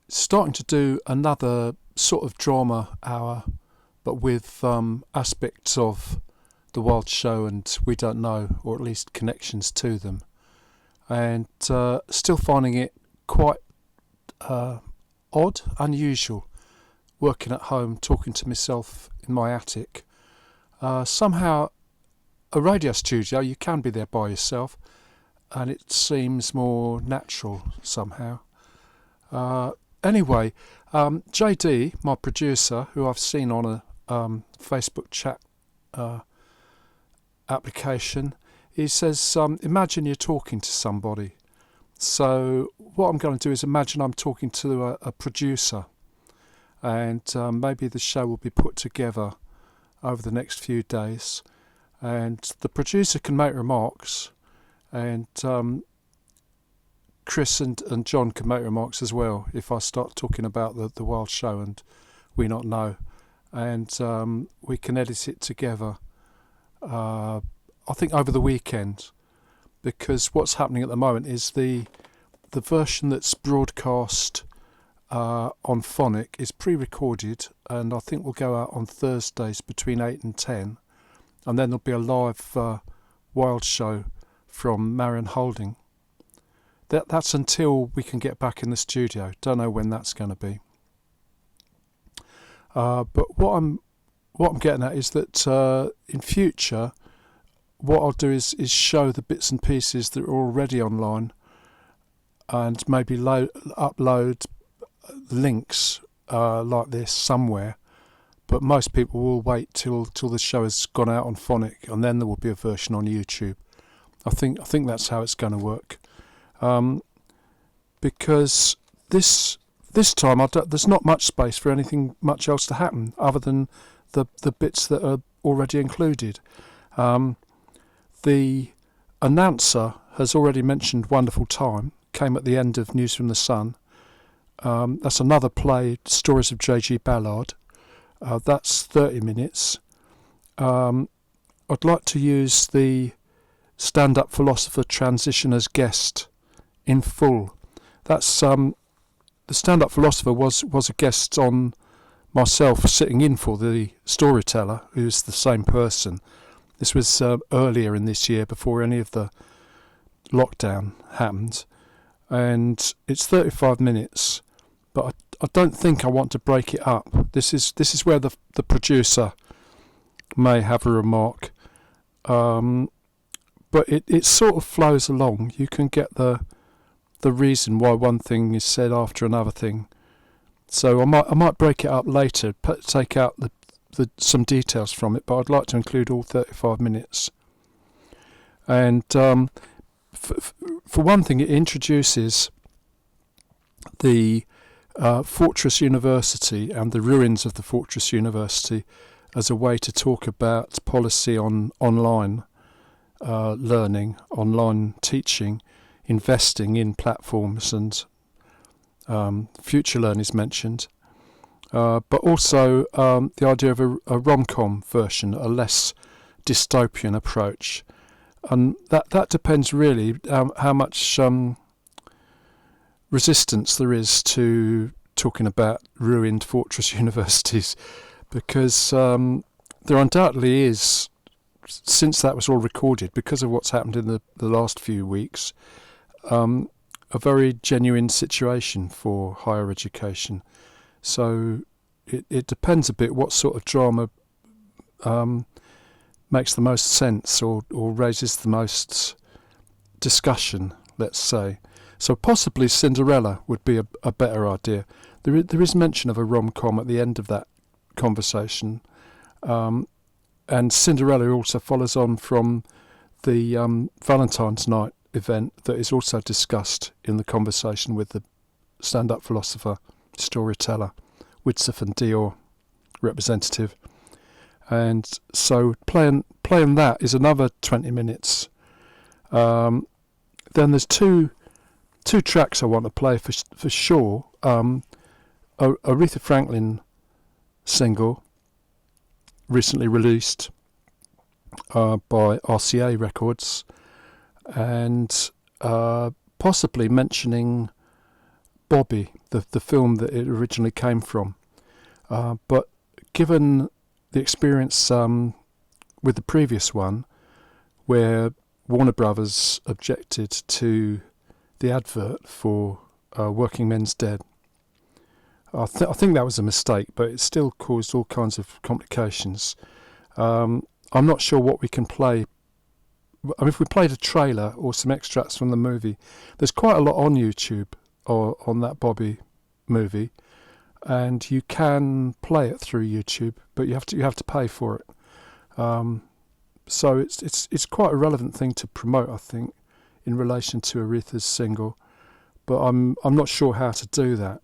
starting to do another sort of drama hour, but with aspects of the Wild Show and We Don't Know, or at least connections to them. And still finding it quite odd, unusual, working at home, talking to myself in my attic. Somehow, a radio studio, you can be there by yourself, and it seems more natural somehow. Anyway, JD, my producer, who I've seen on a Facebook chat application, he says, imagine you're talking to somebody. So what I'm going to do is imagine I'm talking to a producer, and maybe the show will be put together over the next few days, and the producer can make remarks, and Chris and John can make remarks as well if I start talking about the Wild Show and We Not Know, and we can edit it together, I think over the weekend, because what's happening at the moment is the version that's broadcast on Phonic is pre-recorded, and I think will go out on Thursdays between 8 and 10, and then there'll be a live Wild Show from Marion Holding. That's until we can get back in the studio. Don't know when that's going to be. But what I'm getting at is that in future, what I'll do is show the bits and pieces that are already online, and maybe upload links like this somewhere. But most people will wait till the show has gone out on Phonic, and then there will be a version on YouTube. I think that's how it's going to work. Because this time there's not much space for anything much else to happen other than the bits that are already included. The announcer has already mentioned Wonderful Time, came at the end of News from the Sun. That's another play, Stories of J.G. Ballard. That's 30 minutes. I'd like to use the stand-up philosopher transition as guest in full. That's the stand-up philosopher was a guest on myself sitting in for the storyteller, who's the same person. This was earlier in this year, before any of the lockdown happened, and it's 35 minutes. But I don't think I want to break it up. This is where the producer may have a remark, but it sort of flows along. You can get the reason why one thing is said after another thing. So I might break it up later, take out some details from it, but I'd like to include all 35 minutes. And for one thing, it introduces the Fortress University and the ruins of the Fortress University as a way to talk about policy on online learning, online teaching, investing in platforms, and FutureLearn is mentioned, but also the idea of a rom-com version, a less dystopian approach, and that depends really how much resistance there is to talking about ruined fortress universities, because there undoubtedly is, since that was all recorded, because of what's happened in the last few weeks, a very genuine situation for higher education. So it depends a bit what sort of drama makes the most sense or raises the most discussion, let's say. So possibly Cinderella would be a better idea. There is mention of a rom-com at the end of that conversation, and Cinderella also follows on from the Valentine's Night event that is also discussed in the conversation with the stand-up philosopher, storyteller, Widseth Dior representative. And so playing that is another 20 minutes. Then there's two tracks I want to play for sure. Aretha Franklin single recently released by RCA Records, and possibly mentioning Bobby, the film that it originally came from. But given the experience with the previous one, where Warner Brothers objected to the advert for Working Men's Dead, I think that was a mistake, but it still caused all kinds of complications. I'm not sure what we can play. I mean, if we played a trailer or some extracts from the movie, there's quite a lot on YouTube or on that Bobby movie, and you can play it through YouTube, but you have to pay for it. So it's quite a relevant thing to promote, I think, in relation to Aretha's single, but I'm not sure how to do that.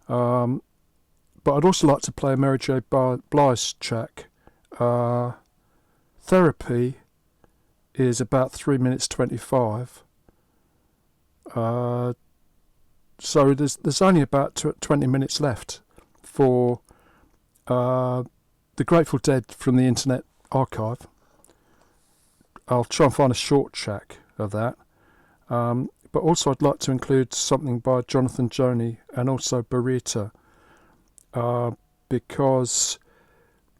But I'd also like to play a Mary J. Blige track. Therapy is about 3 minutes 25. So there's only about 20 minutes left for the Grateful Dead from the Internet Archive. I'll try and find a short track of that. But also I'd like to include something by Jonathan Joni and also Burita, because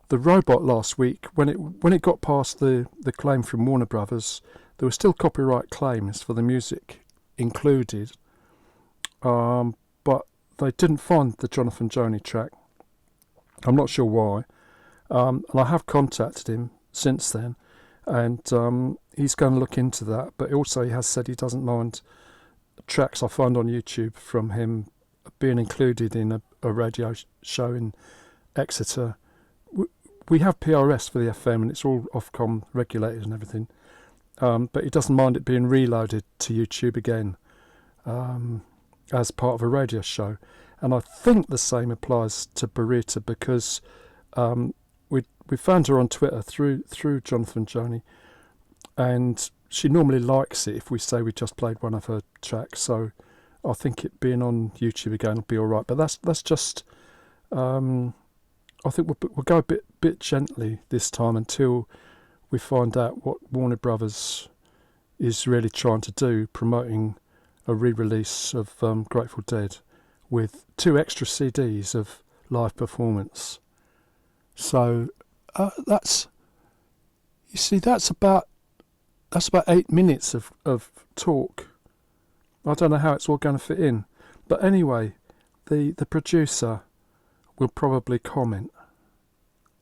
the Robot last week, when it got past the claim from Warner Brothers, there were still copyright claims for the music included, but they didn't find the Jonathan Joni track. I'm not sure why, and I have contacted him since then, and he's going to look into that. But also he has said he doesn't mind tracks I find on YouTube from him being included in a radio show in Exeter. We have PRS for the FM, and it's all Ofcom regulated and everything, but he doesn't mind it being reloaded to YouTube again as part of a radio show. And I think the same applies to Burita, because we found her on Twitter through Jonathan Joni, and she normally likes it if we say we just played one of her tracks. So I think it being on YouTube again will be all right. But that's just I think we'll go a bit gently this time until we find out what Warner Brothers is really trying to do, promoting a re-release of Grateful Dead with 2 extra CDs of live performance. So that's about 8 minutes of talk. I don't know how it's all going to fit in, but anyway, the producer will probably comment.